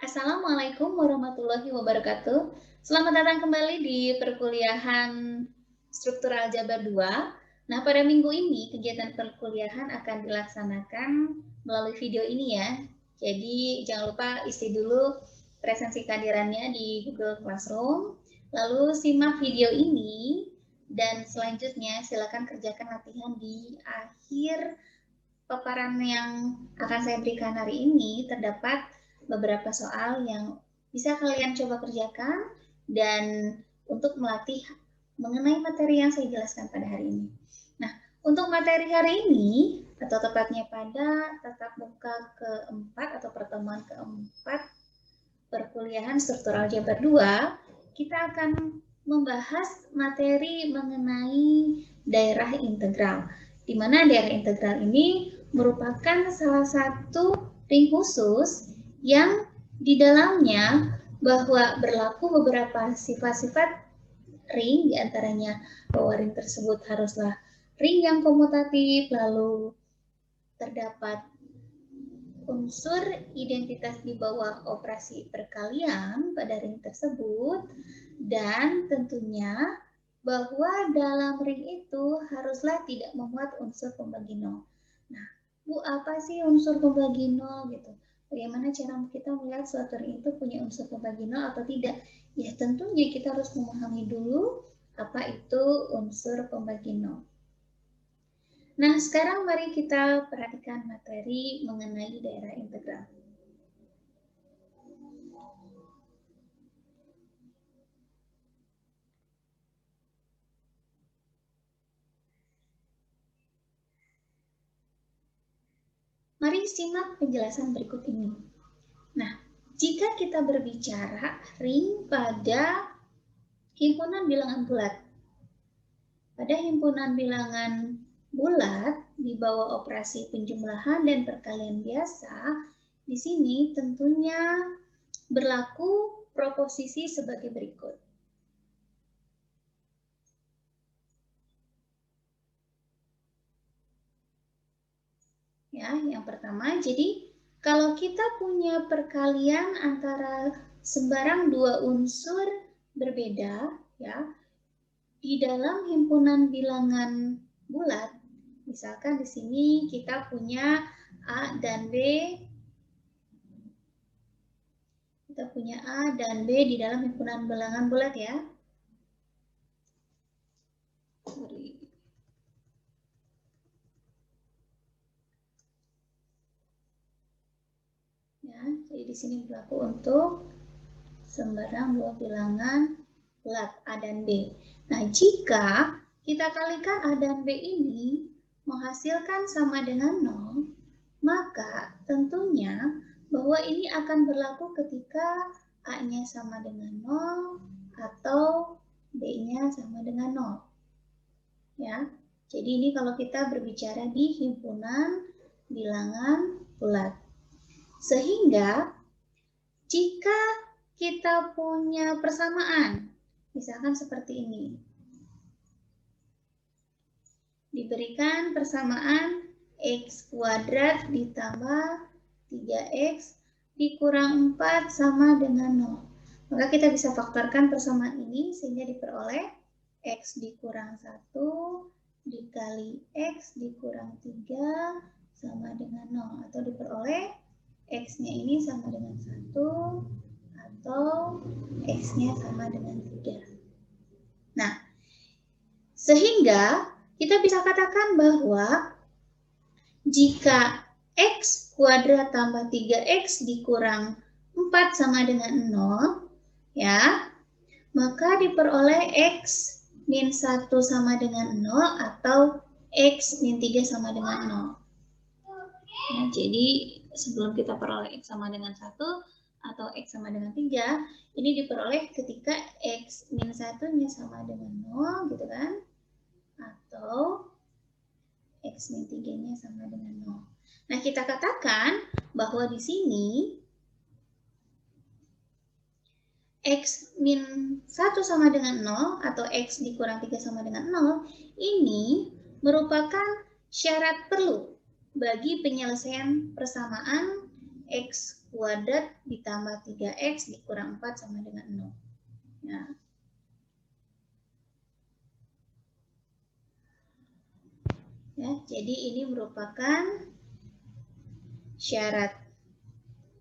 Assalamualaikum warahmatullahi wabarakatuh. Selamat datang kembali di perkuliahan Struktur Aljabar 2. Nah, pada minggu ini kegiatan perkuliahan akan dilaksanakan melalui video ini ya. Jadi, jangan lupa isi dulu presensi kehadirannya di Google Classroom. Lalu simak video ini dan selanjutnya silakan kerjakan latihan di akhir paparan yang akan saya berikan hari ini. Terdapat beberapa soal yang bisa kalian coba kerjakan dan untuk melatih mengenai materi yang saya jelaskan pada hari ini. Nah, untuk materi hari ini atau tepatnya pada tatap muka keempat atau pertemuan keempat perkuliahan struktur aljabar 2, kita akan membahas materi mengenai daerah integral, di mana daerah integral ini merupakan salah satu ring khusus yang di dalamnya bahwa berlaku beberapa sifat-sifat ring, diantaranya bahwa ring tersebut haruslah ring yang komutatif, lalu terdapat unsur identitas di bawah operasi perkalian pada ring tersebut, dan tentunya bahwa dalam ring itu haruslah tidak memuat unsur pembagi nol. Nah, Bu, apa sih unsur pembagi nol gitu? Bagaimana cara kita melihat suatu ring itu punya unsur pembagi nol atau tidak? Ya, tentunya kita harus memahami dulu apa itu unsur pembagi nol. Nah, sekarang mari kita perhatikan materi mengenai daerah integral. Mari simak penjelasan berikut ini. Nah, jika kita berbicara ring pada himpunan bilangan bulat, pada himpunan bilangan bulat di bawah operasi penjumlahan dan perkalian biasa, di sini tentunya berlaku proposisi sebagai berikut. Ya, yang pertama, jadi kalau kita punya perkalian antara sembarang dua unsur berbeda, ya, di dalam himpunan bilangan bulat, misalkan di sini kita punya A dan B, kita punya A dan B di dalam himpunan bilangan bulat ya. Ya, jadi di sini berlaku untuk sembarang dua bilangan bulat A dan B. Nah, jika kita kalikan A dan B ini menghasilkan sama dengan 0, maka tentunya bahwa ini akan berlaku ketika A-nya sama dengan 0 atau B-nya sama dengan 0. Ya, jadi ini kalau kita berbicara di himpunan bilangan bulat. Sehingga jika kita punya persamaan, misalkan seperti ini. Diberikan persamaan X kuadrat ditambah 3X dikurang 4 sama dengan 0. Maka kita bisa faktorkan persamaan ini sehingga diperoleh X dikurang 1 dikali X dikurang 3 sama dengan 0. Atau diperoleh X-nya ini sama dengan 1 atau X-nya sama dengan 3. Nah, sehingga kita bisa katakan bahwa jika X kuadrat tambah 3X dikurang 4 sama dengan 0, ya, maka diperoleh X min 1 sama dengan 0 atau X min 3 sama dengan 0. Nah, jadi sebelum kita peroleh X sama dengan 1 atau X sama dengan 3, ini diperoleh ketika X min 1-nya sama dengan 0, gitu kan? Atau X min 3-nya sama dengan 0. Nah, kita katakan bahwa di sini X min 1 sama dengan 0 atau X dikurang 3 sama dengan 0, ini merupakan syarat perlu bagi penyelesaian persamaan X kuadrat ditambah 3X dikurang 4 sama dengan 0. Nah, ya, jadi ini merupakan syarat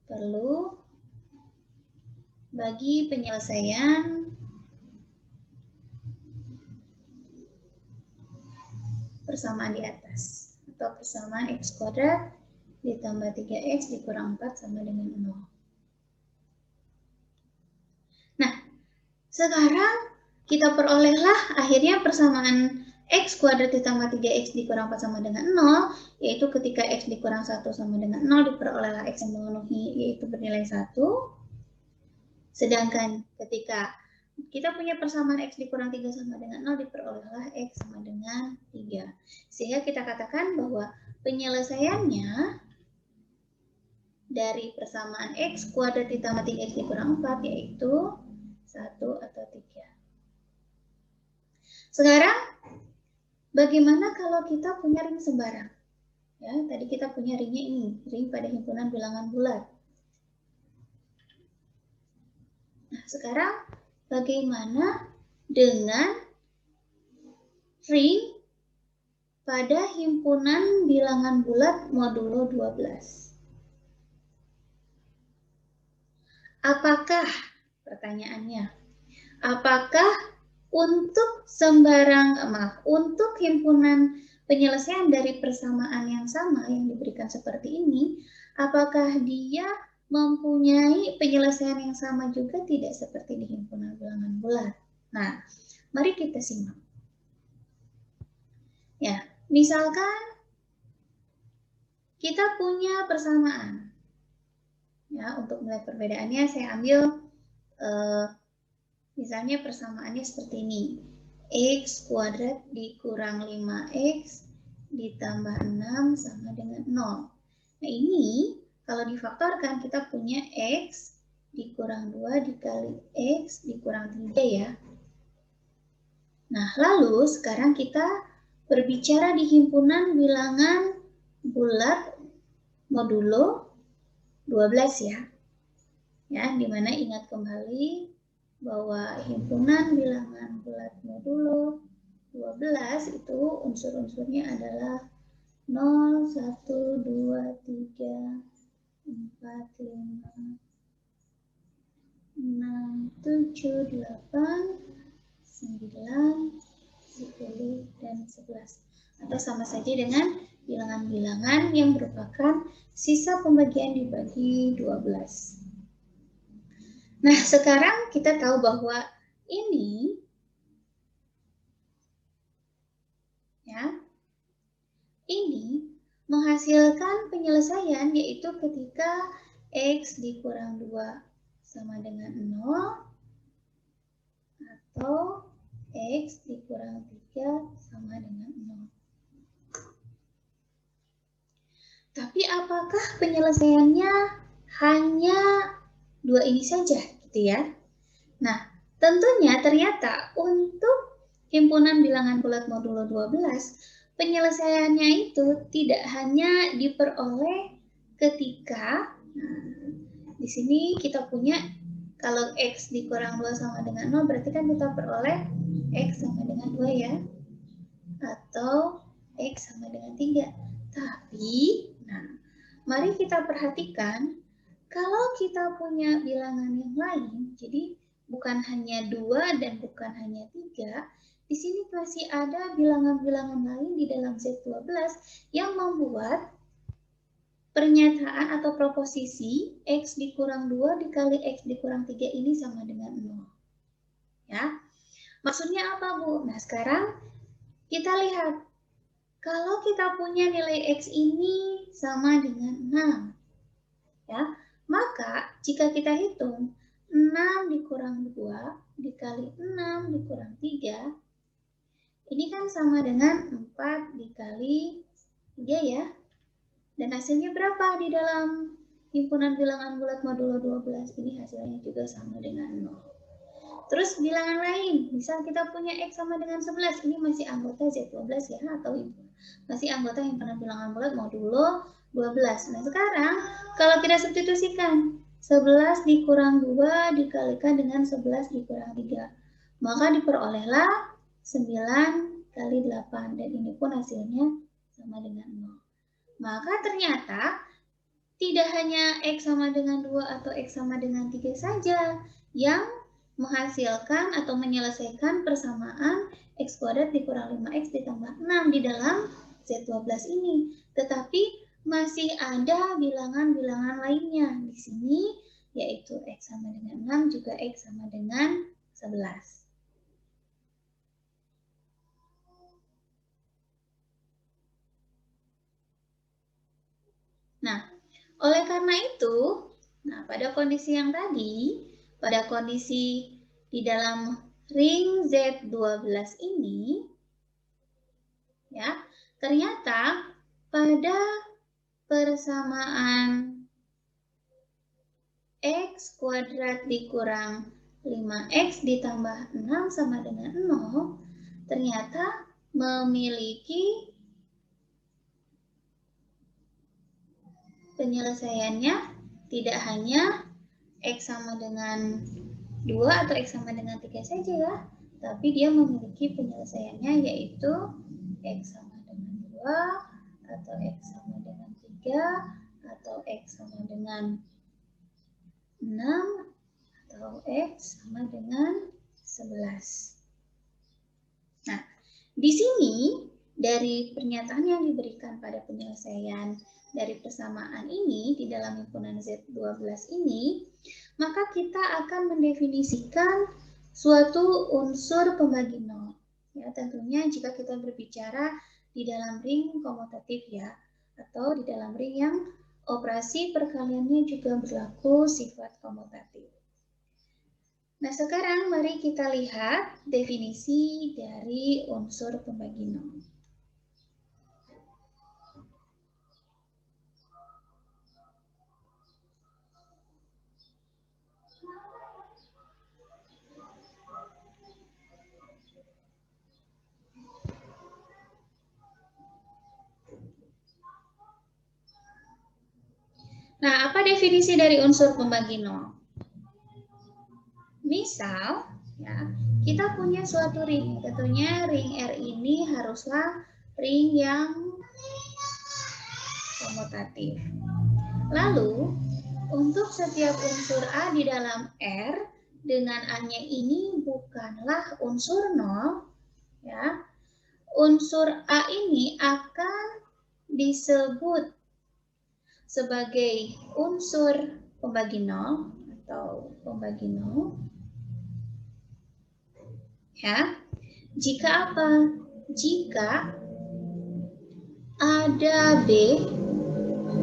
perlu bagi penyelesaian persamaan di atas, atau persamaan X kuadrat ditambah 3X dikurang 4 sama dengan 0. Nah, sekarang kita perolehlah akhirnya persamaan X kuadrat ditambah 3X dikurang 4 sama dengan 0, yaitu ketika X dikurang 1 sama dengan 0 diperolehlah X yang memenuhi, yaitu bernilai 1. Sedangkan ketika kita punya persamaan X dikurang 3 sama dengan 0 diperolehlah X sama dengan 3. Sehingga kita katakan bahwa penyelesaiannya dari persamaan X kuadrat ditambah 3X dikurang 4 yaitu 1 atau 3. Sekarang bagaimana kalau kita punya ring sembarang? Ya, tadi kita punya ringnya ini, ring pada himpunan bilangan bulat. Nah, sekarang bagaimana dengan ring pada himpunan bilangan bulat modulo 12? Apakah, pertanyaannya, apakah untuk untuk himpunan penyelesaian dari persamaan yang sama yang diberikan seperti ini, apakah dia mempunyai penyelesaian yang sama juga tidak seperti di himpunan bilangan bulat? Nah, mari kita simak. Ya, misalkan kita punya persamaan. Ya, untuk melihat perbedaannya saya ambil misalnya persamaannya seperti ini. X kuadrat dikurang 5X ditambah 6 sama dengan 0. Nah, ini kalau difaktorkan kita punya X dikurang 2 dikali X dikurang 3 ya. Nah, lalu sekarang kita berbicara di himpunan bilangan bulat modulo 12 ya. Ya, dimana ingat kembali bahwa himpunan bilangan bulat modulo 12 itu unsur-unsurnya adalah 0, 1, 2, 3, 4, 5, 6, 7, 8, 9, 10, dan 11. Atau sama saja dengan bilangan-bilangan yang merupakan sisa pembagian dibagi 12. Nah, sekarang kita tahu bahwa ini menghasilkan penyelesaian yaitu ketika X dikurang 2 sama dengan 0 atau X dikurang 3 sama dengan 0. Tapi apakah penyelesaiannya hanya dua ini saja gitu ya? Nah, tentunya ternyata untuk himpunan bilangan bulat modulo 12, penyelesaiannya itu tidak hanya diperoleh ketika di sini kita punya kalau X dikurang 2 sama dengan 0 berarti kan kita peroleh X sama dengan 2 ya. Atau X sama dengan 3. Tapi, mari kita perhatikan kalau kita punya bilangan yang lain, jadi bukan hanya 2 dan bukan hanya 3, di sini masih ada bilangan-bilangan lain di dalam Z12 yang membuat pernyataan atau proposisi X dikurang 2 dikali X dikurang 3 ini sama dengan 0. Ya, maksudnya apa, Bu? Nah, sekarang kita lihat. Kalau kita punya nilai X ini sama dengan 6, ya, maka jika kita hitung 6 dikurang 2 dikali 6 dikurang 3, ini kan sama dengan 4 dikali 3 ya. Dan hasilnya berapa di dalam himpunan bilangan bulat modulo 12? Ini hasilnya juga sama dengan 0. Terus bilangan lain, misal kita punya X sama dengan 11, ini masih anggota Z12 ya, atau masih anggota himpunan bilangan bulat modulo 12. Nah, sekarang kalau kita substitusikan 11 dikurang 2 dikalikan dengan 11 dikurang 3. Maka diperolehlah 9 kali 8. Dan ini pun hasilnya sama dengan 0. Maka ternyata tidak hanya X sama dengan 2 atau X sama dengan 3 saja yang menghasilkan atau menyelesaikan persamaan X kuadrat dikurang 5X ditambah 6 di dalam Z12 ini. Tetapi masih ada bilangan-bilangan lainnya di sini, yaitu X sama dengan 6 juga X sama dengan 11. Nah, oleh karena itu, pada kondisi yang tadi, pada kondisi di dalam ring Z12 ini, ya, ternyata pada persamaan X kuadrat dikurang 5X ditambah 6 sama dengan 0, ternyata memiliki penyelesaiannya tidak hanya X sama dengan 2 atau X sama dengan 3 saja ya, tapi dia memiliki penyelesaiannya yaitu X sama dengan 2 atau X sama dengan 3 atau X sama dengan 6 atau X sama dengan 11. Nah, di sini dari pernyataan yang diberikan pada penyelesaian dari persamaan ini di dalam himpunan Z12 ini, maka kita akan mendefinisikan suatu unsur pembagi nol. Ya, tentunya jika kita berbicara di dalam ring komutatif ya, atau di dalam ring yang operasi perkaliannya juga berlaku sifat komutatif. Nah, sekarang mari kita lihat definisi dari unsur pembagi nol. Nah, apa definisi dari unsur pembagi nol? Misal, ya, kita punya suatu ring. Tentunya ring R ini haruslah ring yang komutatif. Lalu, untuk setiap unsur A di dalam R, dengan A-nya ini bukanlah unsur nol, ya. Unsur A ini akan disebut sebagai unsur pembagi nol atau pembagi nol. Ya, jika apa? Jika ada B,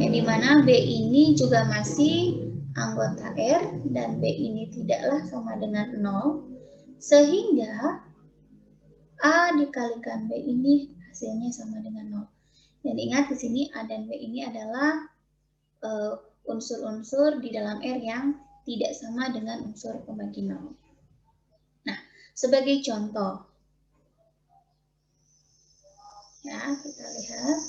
yang dimana B ini juga masih anggota R dan B ini tidaklah sama dengan 0, sehingga A dikalikan B ini hasilnya sama dengan 0. Dan ingat di sini A dan B ini adalah unsur-unsur di dalam R yang tidak sama dengan unsur pembagi nol. Nah, sebagai contoh, ya kita lihat.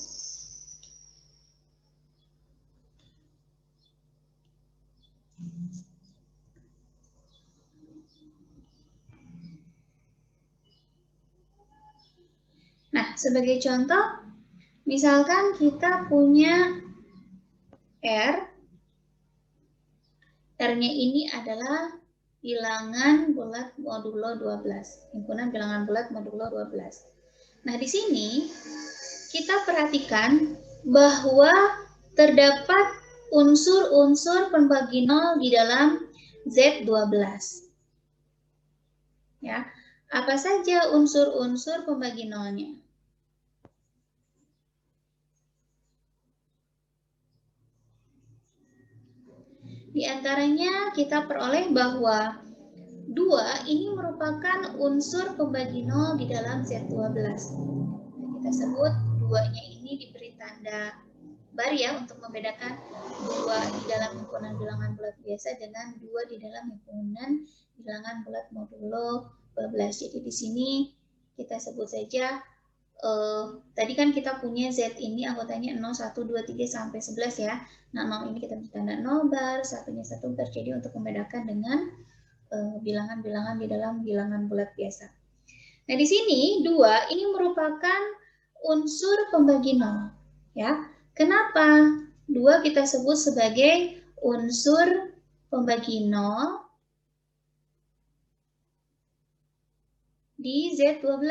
Nah, sebagai contoh, misalkan kita punya R, R-nya ini adalah bilangan bulat modulo 12, himpunan bilangan bulat modulo 12. Nah, di sini kita perhatikan bahwa terdapat unsur-unsur pembagi nol di dalam Z12. Ya, apa saja unsur-unsur pembagi nolnya? Di antaranya kita peroleh bahwa 2 ini merupakan unsur pembagi nol di dalam Z12. Nah, kita sebut 2-nya ini diberi tanda bar ya untuk membedakan 2 di dalam himpunan bilangan bulat biasa dengan 2 di dalam himpunan bilangan bulat modulo 12. Jadi di sini kita sebut saja tadi kan kita punya Z ini anggotanya 0, 1, 2, 3 sampai 11 ya. Nah, 0 ini kita bertanda 0 bar, satunya 1 bar. Jadi untuk membedakan dengan bilangan-bilangan di dalam bilangan bulat biasa. Nah, di sini 2 ini merupakan unsur pembagi 0 ya. Kenapa 2 kita sebut sebagai unsur pembagi 0 di Z12?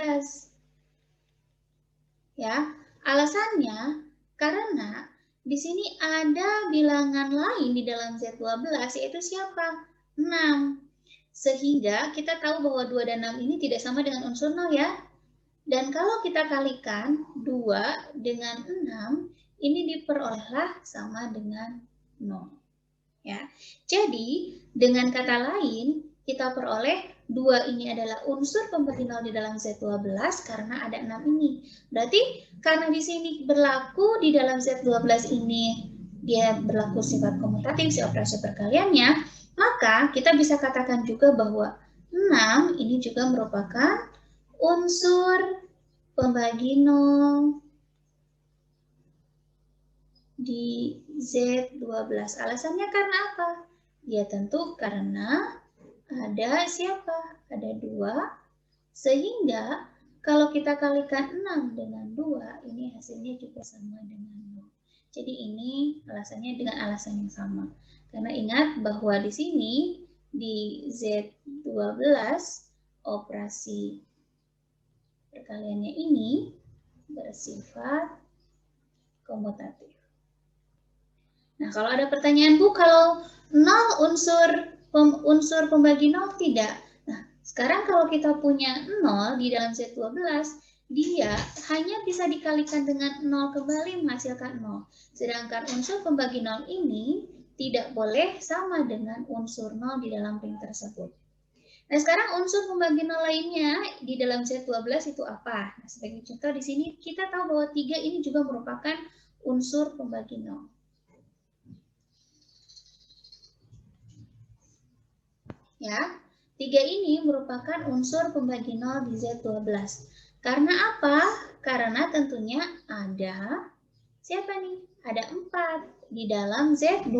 Ya, alasannya karena di sini ada bilangan lain di dalam Z12 yaitu siapa? 6. Sehingga kita tahu bahwa 2 dan 6 ini tidak sama dengan unsur 0 ya. Dan kalau kita kalikan 2 dengan 6, ini diperolehlah sama dengan 0. Ya. Jadi, dengan kata lain, kita peroleh 2 ini adalah unsur pembagi 0 di dalam Z12 karena ada 6 ini. Berarti karena di sini berlaku di dalam Z12 ini dia berlaku sifat komutatif si operasi perkaliannya, maka kita bisa katakan juga bahwa 6 ini juga merupakan unsur pembagi 0 di Z12. Alasannya karena apa? Ya tentu karena ada siapa? Ada 2, sehingga kalau kita kalikan 6 dengan 2, ini hasilnya juga sama dengan 0. Jadi ini alasannya dengan alasan yang sama. Karena ingat bahwa di sini di Z12 operasi perkaliannya ini bersifat komutatif. Nah, kalau ada pertanyaan, Bu, kalau 0 unsur pembagi 0 tidak. Nah, sekarang kalau kita punya 0 di dalam Z12, dia hanya bisa dikalikan dengan 0 kembali menghasilkan 0. Sedangkan unsur pembagi 0 ini tidak boleh sama dengan unsur 0 di dalam ring tersebut. Nah, sekarang unsur pembagi 0 lainnya di dalam Z12 itu apa? Nah, sebagai contoh di sini kita tahu bahwa 3 ini juga merupakan unsur pembagi 0. Ya, 3 ini merupakan unsur pembagi 0 di Z12. Karena apa? Karena tentunya ada siapa nih? Ada 4 di dalam Z12.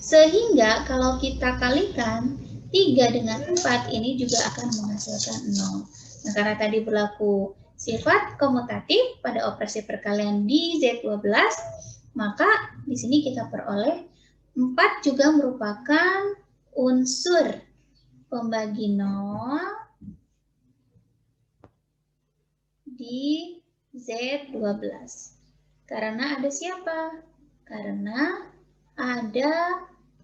Sehingga kalau kita kalikan 3 dengan 4 ini juga akan menghasilkan 0. Nah, karena tadi berlaku sifat komutatif pada operasi perkalian di Z12, maka di sini kita peroleh 4 juga merupakan unsur pembagi 0 di Z12. Karena ada siapa? Karena ada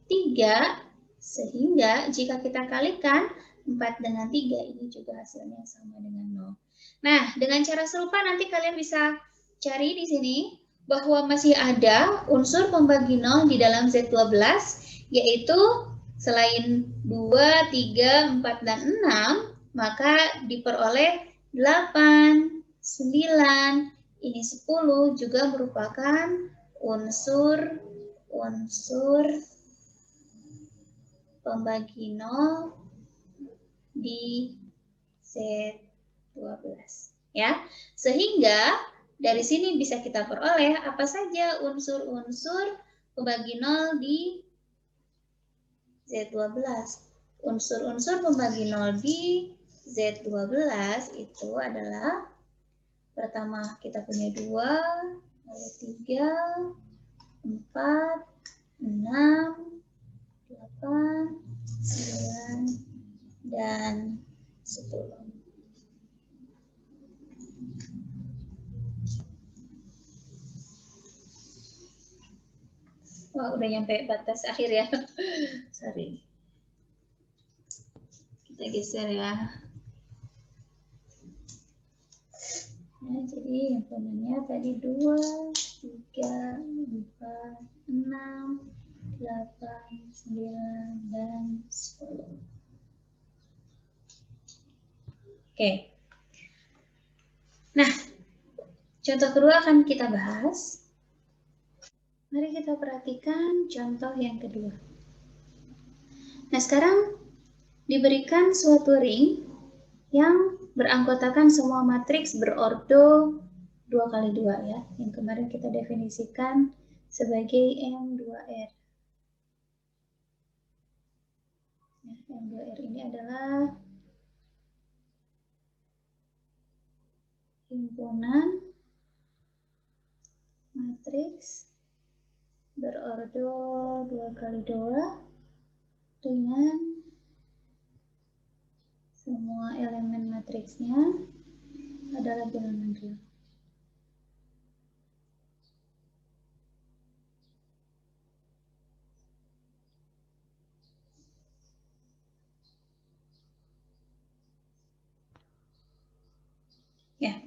3, sehingga jika kita kalikan 4 dengan 3, ini juga hasilnya sama dengan 0. Nah, dengan cara serupa nanti kalian bisa cari di sini bahwa masih ada unsur pembagi 0 di dalam Z12, yaitu selain 2, 3, 4, dan 6, maka diperoleh 8, 9, ini 10 juga merupakan unsur pembagi 0 di Z12. Ya, sehingga dari sini bisa kita peroleh apa saja unsur-unsur pembagi 0 di Z12. Unsur-unsur pembagi 0 di Z12 itu adalah pertama kita punya 2, lalu 3, 4, 6, 8, 9, dan 10. Wah, udah nyampe batas akhir ya. Sorry. Kita geser ya. Nah, jadi himpunannya tadi 2, 3, 4, 6, 8, 9, dan 10. Oke. Nah, contoh kedua akan kita bahas. Mari kita perhatikan contoh yang kedua. Nah, sekarang diberikan suatu ring yang beranggotakan semua matriks berordo 2 kali 2 ya, yang kemarin kita definisikan sebagai M2R. Nah, M2R ini adalah himpunan matriks berordo 2 kali 2 dengan semua elemen matriksnya adalah bilangan real. Ya.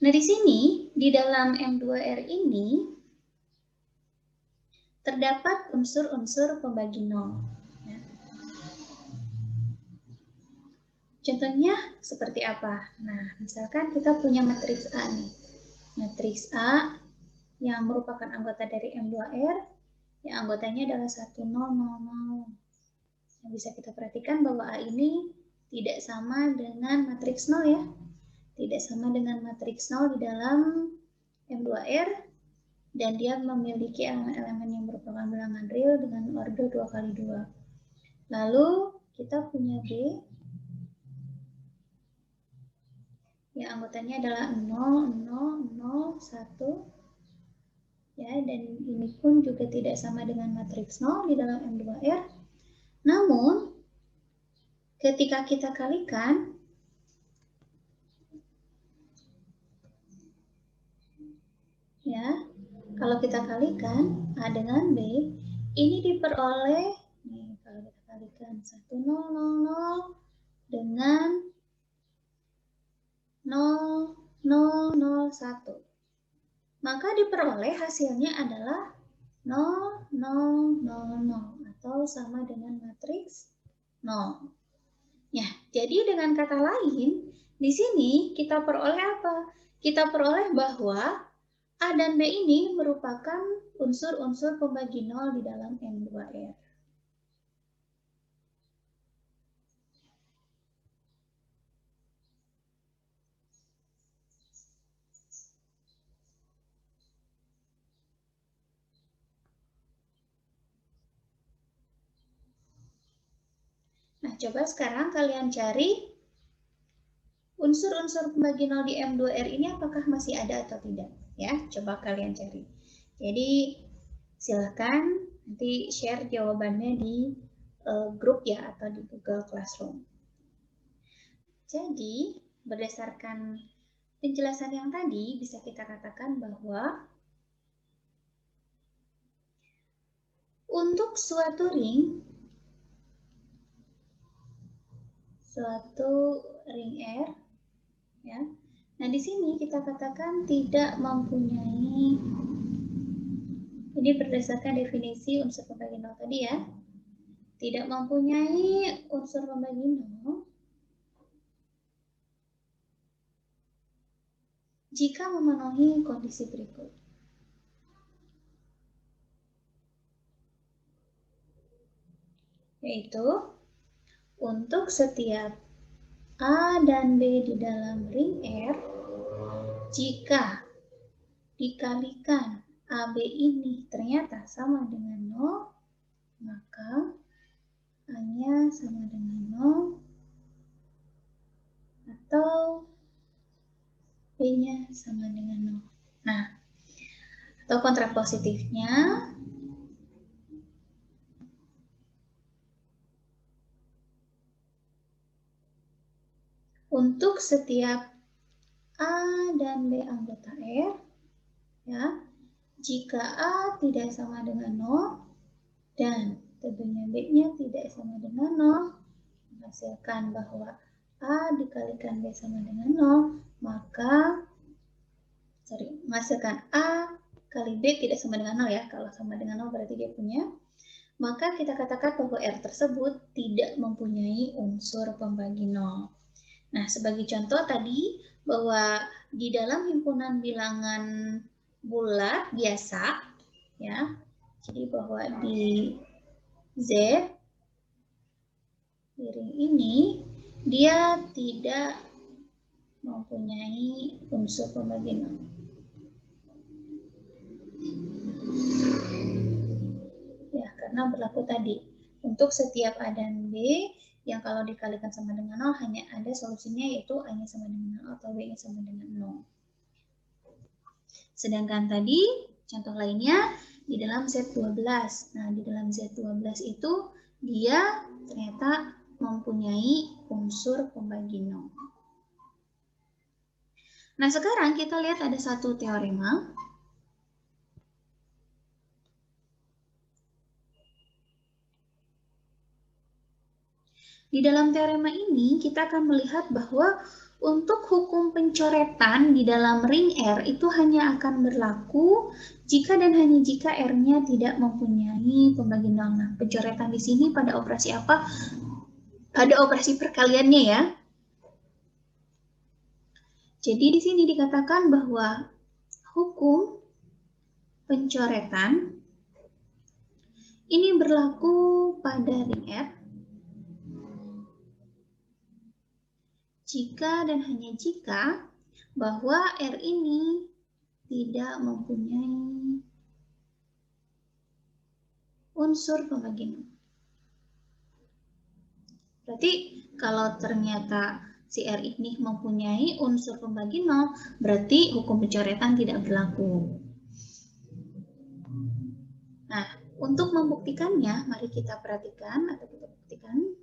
Nah, di sini di dalam M2R ini terdapat unsur-unsur pembagi nol. Ya. Contohnya seperti apa? Nah, misalkan kita punya matriks A nih. Matriks A yang merupakan anggota dari M2R, yang anggotanya adalah 1, 0, 0, 0. Yang bisa kita perhatikan bahwa A ini tidak sama dengan matriks 0 ya. Tidak sama dengan matriks 0 di dalam M2R, dan dia memiliki elemen-elemen yang merupakan bilangan real dengan ordo 2 kali 2. Lalu kita punya B yang anggotanya adalah 0, 0, 0, 1. Ya, dan ini pun juga tidak sama dengan matriks 0 di dalam M2R. Namun, ketika kita kalikan, ya, kalau kita kalikan A dengan B, ini diperoleh, nih, kalau kita kalikan 1, 0, 0, 0 dengan 0, 0, 0, 1. Maka diperoleh hasilnya adalah 0, 0, 0, 0 atau sama dengan matriks 0. Ya, jadi dengan kata lain, di sini kita peroleh apa? Kita peroleh bahwa A dan B ini merupakan unsur-unsur pembagi nol di dalam M2R. Nah, coba sekarang kalian cari unsur-unsur pembagi nol di M2R ini apakah masih ada atau tidak. Ya, coba kalian cari. Jadi, silakan nanti share jawabannya di grup ya atau di Google Classroom. Jadi, berdasarkan penjelasan yang tadi, bisa kita katakan bahwa untuk suatu ring R, ya. Nah, di sini kita katakan tidak mempunyai, ini berdasarkan definisi unsur pembagi nol tadi ya, tidak mempunyai unsur pembagi nol jika memenuhi kondisi berikut. Yaitu, untuk setiap A dan B di dalam ring R, jika dikalikan AB ini ternyata sama dengan 0, maka A-nya sama dengan 0, atau B-nya sama dengan 0. Nah, atau kontrapositifnya, untuk setiap A dan B anggota R, ya, jika A tidak sama dengan 0 dan tentunya B-nya tidak sama dengan 0, menghasilkan bahwa A dikalikan B sama dengan 0, maka menghasilkan A kali B tidak sama dengan 0 ya. Kalau sama dengan 0 berarti dia punya. Maka kita katakan bahwa R tersebut tidak mempunyai unsur pembagi 0. Nah, sebagai contoh tadi bahwa di dalam himpunan bilangan bulat biasa, ya, jadi bahwa di Z, di ring ini, dia tidak mempunyai unsur pembagi 0. Ya, karena berlaku tadi. Untuk setiap A dan B, yang kalau dikalikan sama dengan 0, hanya ada solusinya yaitu A-nya sama dengan 0 atau B-nya sama dengan 0. Sedangkan tadi, contoh lainnya, di dalam Z12. Nah, di dalam Z12 itu, dia ternyata mempunyai unsur pembagi 0. Nah, sekarang kita lihat ada satu teorema. Di dalam teorema ini, kita akan melihat bahwa untuk hukum pencoretan di dalam ring R itu hanya akan berlaku jika dan hanya jika R-nya tidak mempunyai pembagi 0. Nah, pencoretan di sini pada operasi apa? Pada operasi perkaliannya ya. Jadi di sini dikatakan bahwa hukum pencoretan ini berlaku pada ring R jika dan hanya jika bahwa R ini tidak mempunyai unsur pembagi 0. Berarti kalau ternyata si R ini mempunyai unsur pembagi 0, berarti hukum pencoretan tidak berlaku. Nah, untuk membuktikannya, mari kita perhatikan atau kita buktikan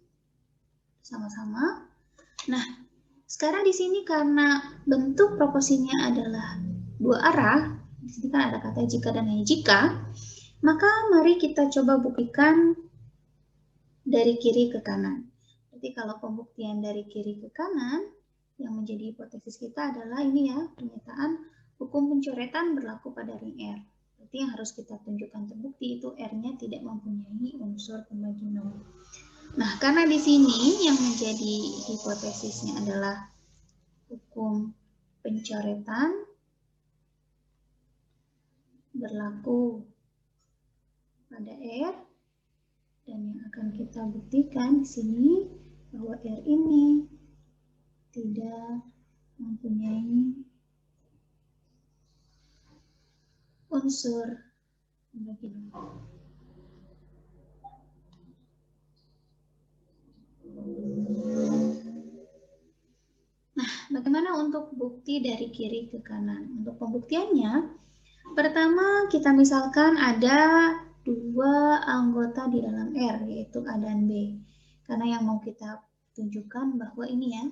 sama-sama. Nah, sekarang di sini karena bentuk proporsinya adalah dua arah, di sini kan ada kata jika dan hanya jika, maka mari kita coba buktikan dari kiri ke kanan. Jadi kalau pembuktian dari kiri ke kanan, yang menjadi hipotesis kita adalah ini ya, pernyataan hukum pencoretan berlaku pada ring R. Berarti yang harus kita tunjukkan terbukti itu R-nya tidak mempunyai unsur pembagi 0. Nah, karena di sini yang menjadi hipotesisnya adalah hukum pencoretan berlaku pada R, dan yang akan kita buktikan di sini bahwa R ini tidak mempunyai unsur pembagi 0. Nah, bagaimana untuk bukti dari kiri ke kanan? Untuk pembuktiannya, pertama kita misalkan ada dua anggota di dalam R, yaitu A dan B. Karena yang mau kita tunjukkan bahwa ini ya,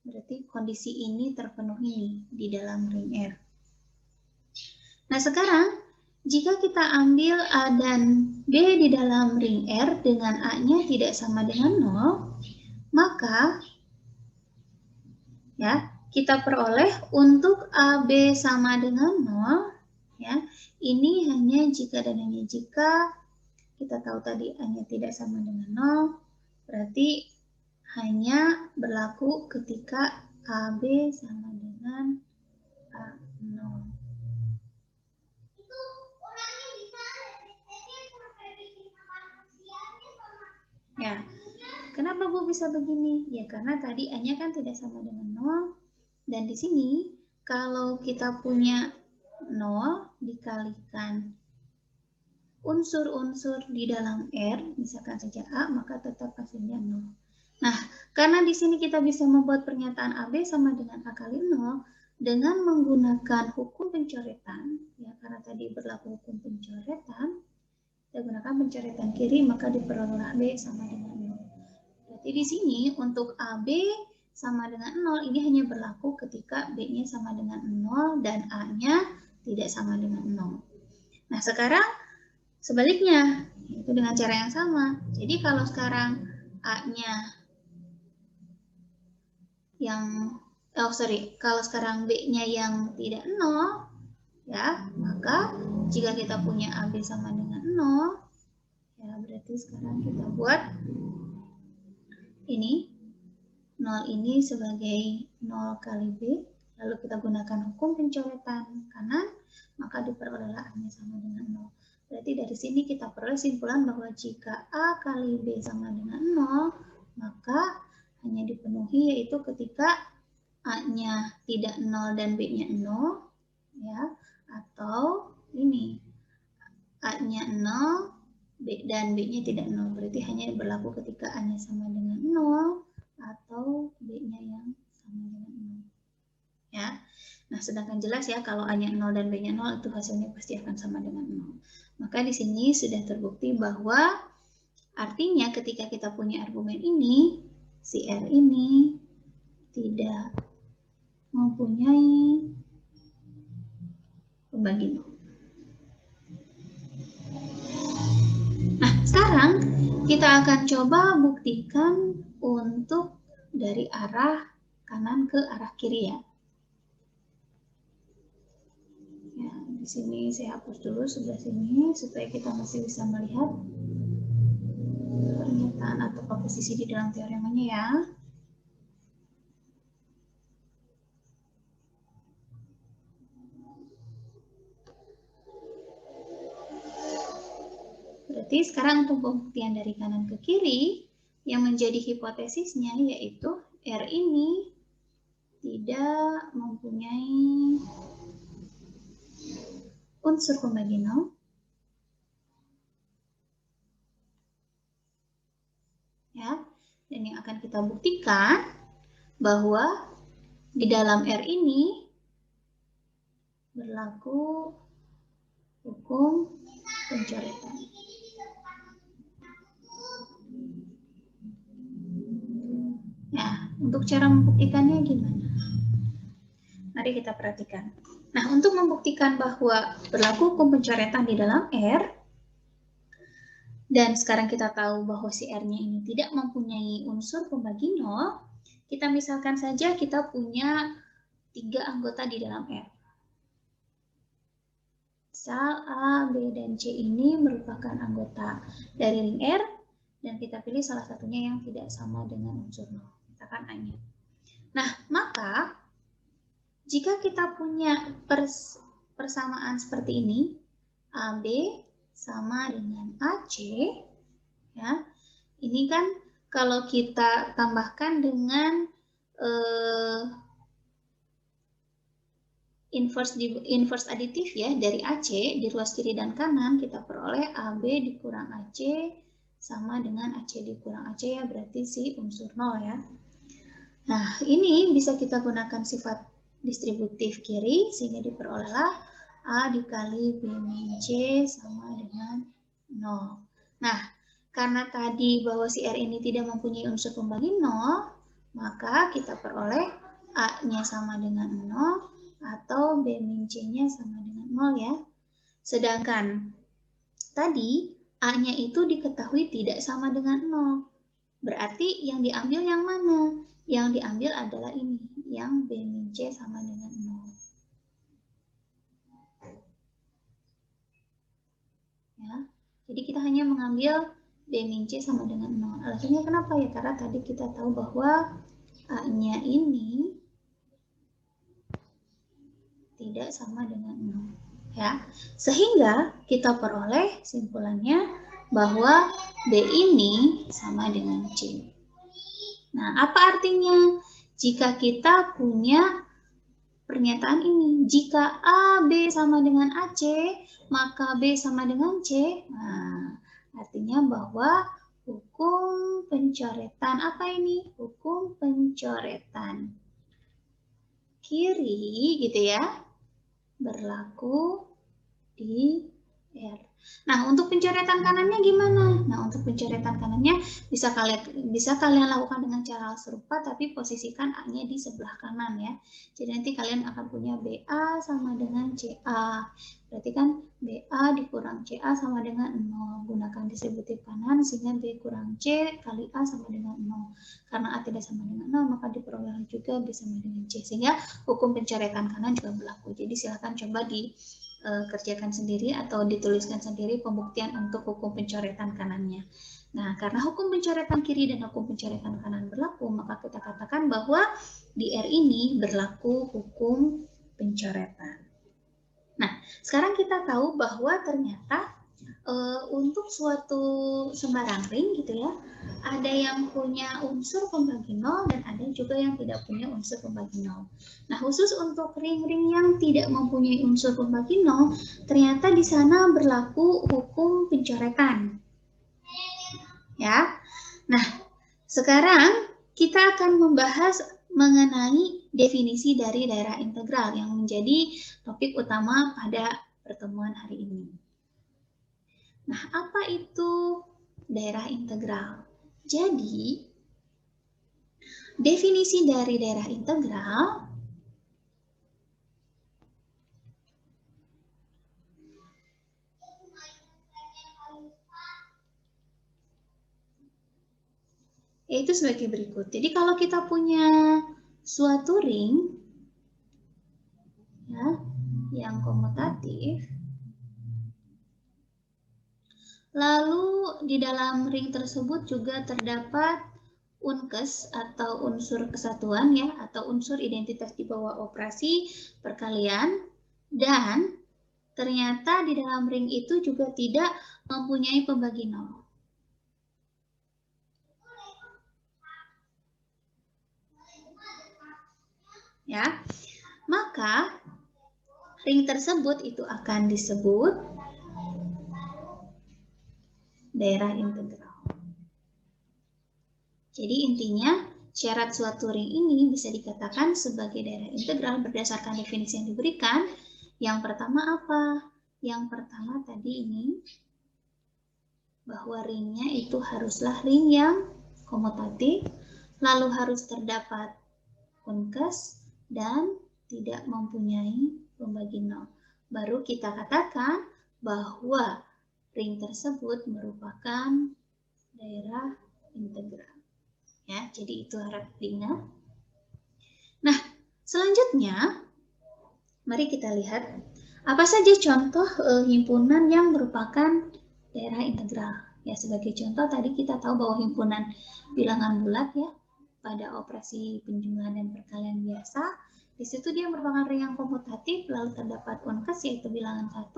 berarti kondisi ini terpenuhi di dalam ring R. Nah, sekarang jika kita ambil A dan B di dalam ring R dengan A-nya tidak sama dengan 0, maka ya, kita peroleh untuk AB sama dengan 0, ya. Ini hanya jika dan hanya jika kita tahu tadi A-nya tidak sama dengan 0, berarti hanya berlaku ketika AB sama dengan A0. Ya, kenapa Bu bisa begini? Ya, karena tadi A-nya kan tidak sama dengan 0, dan di sini kalau kita punya 0 dikalikan unsur-unsur di dalam R, misalkan saja A, maka tetap hasilnya 0. Nah, karena di sini kita bisa membuat pernyataan AB sama dengan A kali 0 dengan menggunakan hukum pencoretan, ya karena tadi berlaku hukum pencoretan, kita gunakan pencoretan kiri, maka diperoleh B sama dengan 0. Berarti di sini untuk AB sama dengan 0 ini hanya berlaku ketika B-nya sama dengan 0 dan A-nya tidak sama dengan 0. Nah, sekarang sebaliknya, itu dengan cara yang sama. Jadi kalau sekarang A-nya kalau sekarang B-nya yang tidak 0, ya, maka jika kita punya AB sama dengan 0, ya berarti sekarang kita buat ini 0 ini sebagai 0 kali B, lalu kita gunakan hukum pencoretan kanan, maka diperoleh A-nya sama dengan 0. Berarti dari sini kita peroleh simpulan bahwa jika A kali B sama dengan 0, maka hanya dipenuhi yaitu ketika A-nya tidak 0 dan B-nya 0, ya, atau ini A-nya 0 dan B-nya tidak 0. Berarti hanya berlaku ketika A-nya sama dengan 0 atau B-nya yang sama dengan 0. Ya. Nah, sedangkan jelas ya kalau A-nya 0 dan B-nya 0 itu hasilnya pasti akan sama dengan 0. Maka di sini sudah terbukti bahwa artinya ketika kita punya argumen ini, si R ini tidak mempunyai pembagi 0. Nah, sekarang kita akan coba buktikan untuk dari arah kanan ke arah kiri ya. Ya, di sini saya hapus dulu sebelah sini supaya kita masih bisa melihat pernyataan atau posisi di dalam teoremanya ya. Berarti sekarang untuk pembuktian dari kanan ke kiri, yang menjadi hipotesisnya yaitu R ini tidak mempunyai unsur pembagi 0. Ya, dan yang akan kita buktikan bahwa di dalam R ini berlaku hukum pencoretan. Ya, untuk cara membuktikannya gimana? Mari kita perhatikan. Nah, untuk membuktikan bahwa berlaku hukum pencoretan di dalam R, dan sekarang kita tahu bahwa si R-nya ini tidak mempunyai unsur pembagi 0, kita misalkan saja kita punya 3 anggota di dalam R. Misal A, B, dan C ini merupakan anggota dari ring R, dan kita pilih salah satunya yang tidak sama dengan unsur 0. Misalkan A-nya. Nah, maka jika kita punya persamaan seperti ini, AB sama dengan AC, ya, ini kan kalau kita tambahkan dengan inverse aditif ya dari AC di ruas kiri dan kanan, kita peroleh AB dikurang AC sama dengan AC dikurang AC ya, berarti si unsur 0 ya. Nah, ini bisa kita gunakan sifat distributif kiri sehingga diperolehlah A dikali B min C sama dengan 0. Nah, karena tadi bahwa si R ini tidak mempunyai unsur pembagi 0, maka kita peroleh A-nya sama dengan 0 atau B min C-nya sama dengan 0 ya. Sedangkan tadi A-nya itu diketahui tidak sama dengan 0. Berarti yang diambil yang mana? Yang diambil adalah ini, yang B min C sama dengan 0. Ya, jadi kita hanya mengambil B min C sama dengan 0. Alasannya kenapa ya? Karena tadi kita tahu bahwa A-nya ini tidak sama dengan 0. Ya, sehingga kita peroleh simpulannya bahwa B ini sama dengan C. Nah, apa artinya? Jika kita punya pernyataan ini, jika A, B sama dengan AC, maka B sama dengan C. Nah, artinya bahwa hukum pencoretan, apa ini? Hukum pencoretan kiri gitu ya, berlaku di R. Nah, untuk pencoretan kanannya gimana? Nah, untuk pencoretan kanannya bisa kalian lakukan dengan cara serupa, tapi posisikan A-nya di sebelah kanan ya. Jadi nanti kalian akan punya BA sama dengan CA. Berarti kan BA dikurang CA sama dengan 0. Gunakan distributif kanan sehingga B kurang C kali A sama dengan 0. Karena A tidak sama dengan 0, maka diperoleh juga B sama dengan C. Sehingga hukum pencoretan kanan juga berlaku. Jadi silakan coba kerjakan sendiri atau dituliskan sendiri pembuktian untuk hukum pencoretan kanannya. Nah, karena hukum pencoretan kiri dan hukum pencoretan kanan berlaku, maka kita katakan bahwa di R ini berlaku hukum pencoretan. Nah, sekarang kita tahu bahwa ternyata untuk suatu sembarang ring gitu ya, ada yang punya unsur pembagi nol dan ada juga yang tidak punya unsur pembagi nol. Nah, khusus untuk ring-ring yang tidak mempunyai unsur pembagi nol, ternyata di sana berlaku hukum pencoretan. Ya. Nah, sekarang kita akan membahas mengenai definisi dari daerah integral yang menjadi topik utama pada pertemuan hari ini. Nah, apa itu daerah integral? Jadi, definisi dari daerah integral yaitu sebagai berikut. Jadi, kalau kita punya suatu ring ya, yang komutatif, lalu di dalam ring tersebut juga terdapat unkes atau unsur kesatuan ya, atau unsur identitas di bawah operasi perkalian, dan ternyata di dalam ring itu juga tidak mempunyai pembagi nol. Ya, maka ring tersebut itu akan disebut daerah integral. Jadi intinya syarat suatu ring ini bisa dikatakan sebagai daerah integral berdasarkan definisi yang diberikan. Yang pertama apa? Yang pertama tadi ini bahwa ringnya itu haruslah ring yang komutatif, lalu harus terdapat unkes dan tidak mempunyai pembagi nol. Baru kita katakan bahwa ring tersebut merupakan daerah integral. Ya, jadi itu harap diingat. Nah, selanjutnya mari kita lihat apa saja contoh himpunan yang merupakan daerah integral. Ya, sebagai contoh tadi kita tahu bahwa himpunan bilangan bulat ya pada operasi penjumlahan dan perkalian biasa, di situ dia merupakan ring yang komutatif, lalu terdapat unkes yaitu bilangan 1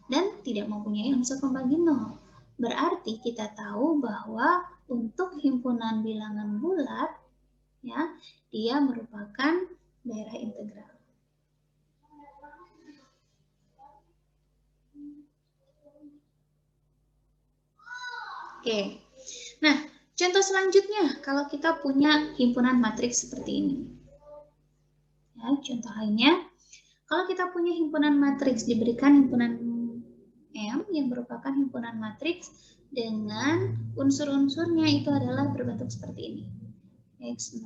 dan tidak mempunyai unsur pembagi nol. Berarti kita tahu bahwa untuk himpunan bilangan bulat ya, dia merupakan daerah integral. Oke. Nah, contoh selanjutnya kalau kita punya himpunan matriks seperti ini. Ya, contoh lainnya, kalau kita punya himpunan matriks diberikan himpunan M yang merupakan himpunan matriks dengan unsur-unsurnya itu adalah berbentuk seperti ini. X00,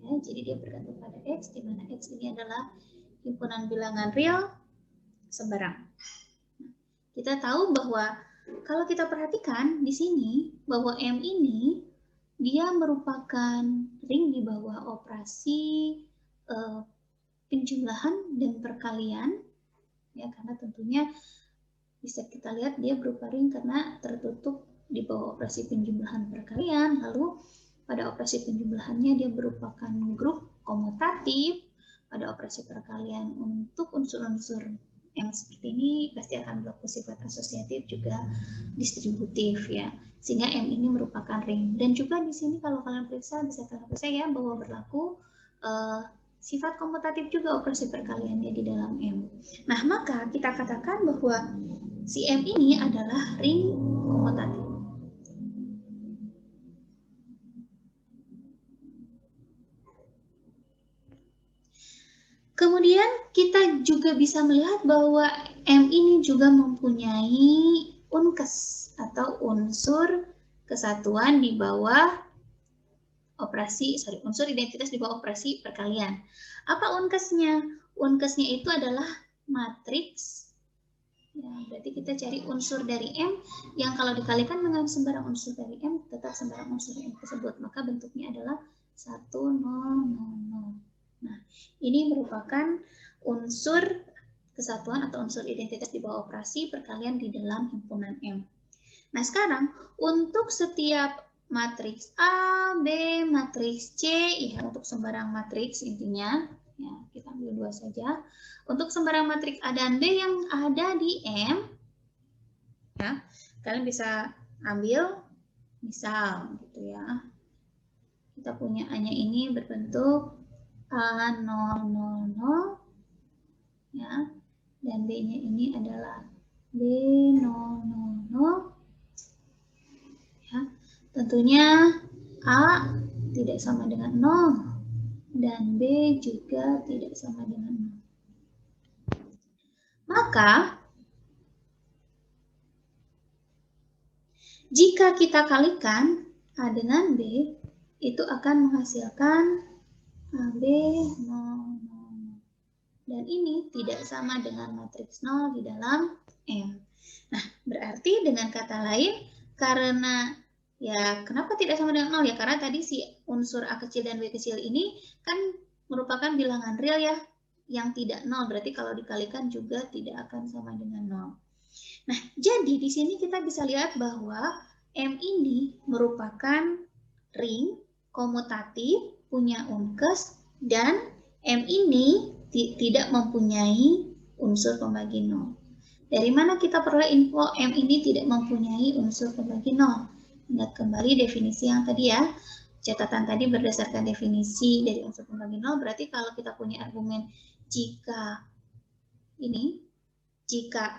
ya, jadi dia bergantung pada X, di mana X ini adalah himpunan bilangan real sembarang. Kita tahu bahwa kalau kita perhatikan di sini bahwa M ini dia merupakan ring di bawah operasi penjumlahan dan perkalian ya, karena tentunya bisa kita lihat dia berupa ring karena tertutup di bawah operasi penjumlahan perkalian, lalu pada operasi penjumlahannya dia merupakan grup komutatif, pada operasi perkalian untuk unsur-unsur yang seperti ini pasti akan berlaku sifat asosiatif juga distributif ya, sehingga M ini merupakan ring. Dan juga di sini kalau kalian periksa bisa kalian periksa ya bahwa berlaku sifat komutatif juga operasi perkaliannya di dalam M. Nah, maka kita katakan bahwa si M ini adalah ring komutatif. Kemudian kita juga bisa melihat bahwa M ini juga mempunyai unkes atau unsur kesatuan di bawah unsur identitas di bawah operasi perkalian. Apa unkesnya? Unkesnya itu adalah matriks. Ya, berarti kita cari unsur dari M yang kalau dikalikan dengan sembarang unsur dari M tetap sembarang unsur M tersebut, maka bentuknya adalah 1, 0, 0, 0. Nah, ini merupakan unsur kesatuan atau unsur identitas di bawah operasi perkalian di dalam himpunan M. Nah, sekarang untuk setiap matriks A, B, matriks C, ya untuk sembarang matriks intinya, ya kita ambil 2 saja. Untuk sembarang matriks A dan B yang ada di M, Ya, kalian bisa ambil misal gitu ya. Kita punya A-nya ini berbentuk A000 ya. Dan B-nya ini adalah B000 ya. Tentunya A tidak sama dengan 0 dan B juga tidak sama dengan 0. Maka jika kita kalikan A dengan B, itu akan menghasilkan AB 0, 0. Dan ini tidak sama dengan matriks 0 di dalam M. Nah, berarti dengan kata lain, karena ya kenapa tidak sama dengan 0 ya? Karena tadi si unsur A kecil dan B kecil ini kan merupakan bilangan real ya, yang tidak 0. Berarti kalau dikalikan juga tidak akan sama dengan 0. Nah, jadi di sini kita bisa lihat bahwa M ini merupakan ring komutatif, punya unkes, dan M ini tidak mempunyai unsur pembagi 0. Dari mana kita peroleh info M ini tidak mempunyai unsur pembagi 0? Ingat kembali definisi yang tadi ya. Catatan tadi berdasarkan definisi dari unsur pembagi 0, berarti kalau kita punya argumen jika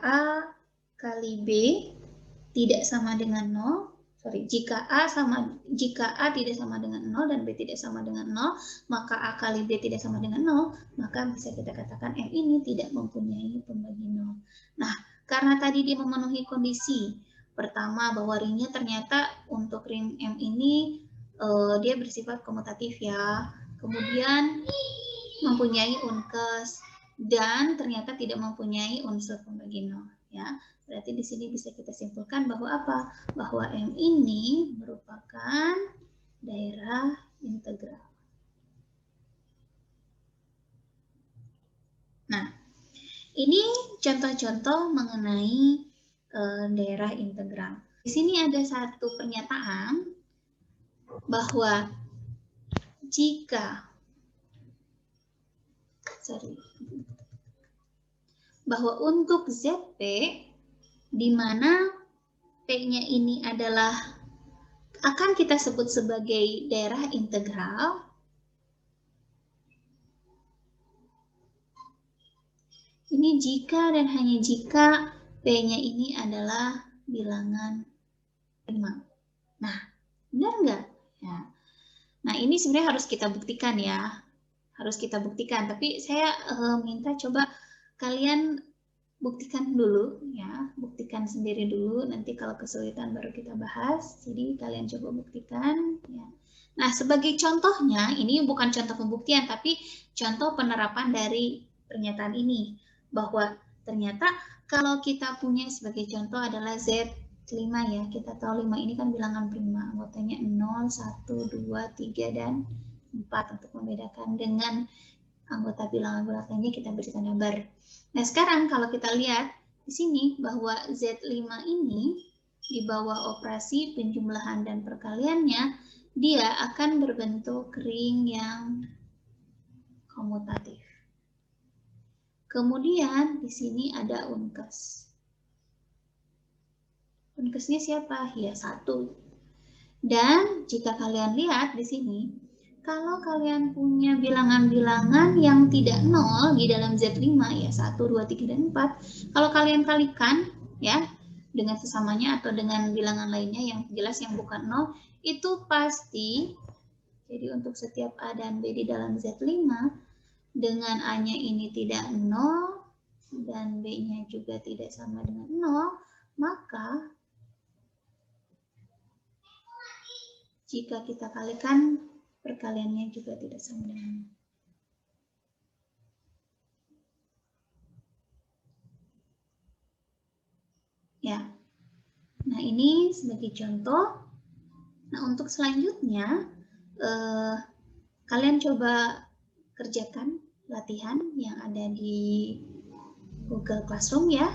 A kali B tidak sama dengan 0, jika A tidak sama dengan 0 dan B tidak sama dengan 0, maka A kali B tidak sama dengan 0, maka bisa kita katakan M ini tidak mempunyai pembagi 0. Nah, karena tadi dia memenuhi kondisi pertama bahwa ringnya ternyata untuk ring M ini dia bersifat komutatif ya, kemudian mempunyai unkes dan ternyata tidak mempunyai unsur pembagi 0 ya. Berarti di sini bisa kita simpulkan bahwa apa? Bahwa M ini merupakan daerah integral. Nah, ini contoh-contoh mengenai daerah integral. Di sini ada satu pernyataan bahwa bahwa untuk ZP di mana P-nya ini adalah akan kita sebut sebagai daerah integral. Ini jika dan hanya jika P-nya ini adalah bilangan prima. Nah, benar nggak? Ya. Nah, ini sebenarnya harus kita buktikan ya. Harus kita buktikan, tapi saya minta coba kalian buktikan dulu ya, buktikan sendiri dulu, nanti kalau kesulitan baru kita bahas. Jadi kalian coba buktikan ya. Nah, sebagai contohnya, ini bukan contoh pembuktian tapi contoh penerapan dari pernyataan ini, bahwa ternyata kalau kita punya sebagai contoh adalah Z5 ya, kita tahu 5 ini kan bilangan prima, anggotanya 0, 1, 2, 3 dan 4 untuk membedakan. Dengan anggota bilangan belakangnya kita beri tanda bar. Nah, sekarang kalau kita lihat di sini bahwa Z5 ini di bawah operasi penjumlahan dan perkaliannya, dia akan berbentuk ring yang komutatif. Kemudian di sini ada unkes. Unkesnya siapa? Ya, 1. Dan jika kalian lihat di sini, kalau kalian punya bilangan-bilangan yang tidak 0 di dalam Z5 ya 1, 2, 3, dan 4, kalau kalian kalikan ya dengan sesamanya atau dengan bilangan lainnya yang jelas yang bukan 0, itu pasti, jadi untuk setiap A dan B di dalam Z5 dengan A-nya ini tidak 0 dan B-nya juga tidak sama dengan 0, maka jika kita kalikan perkaliannya juga tidak sama dengan 0. Ya. Nah, ini sebagai contoh. Nah, untuk selanjutnya kalian coba kerjakan latihan yang ada di Google Classroom ya.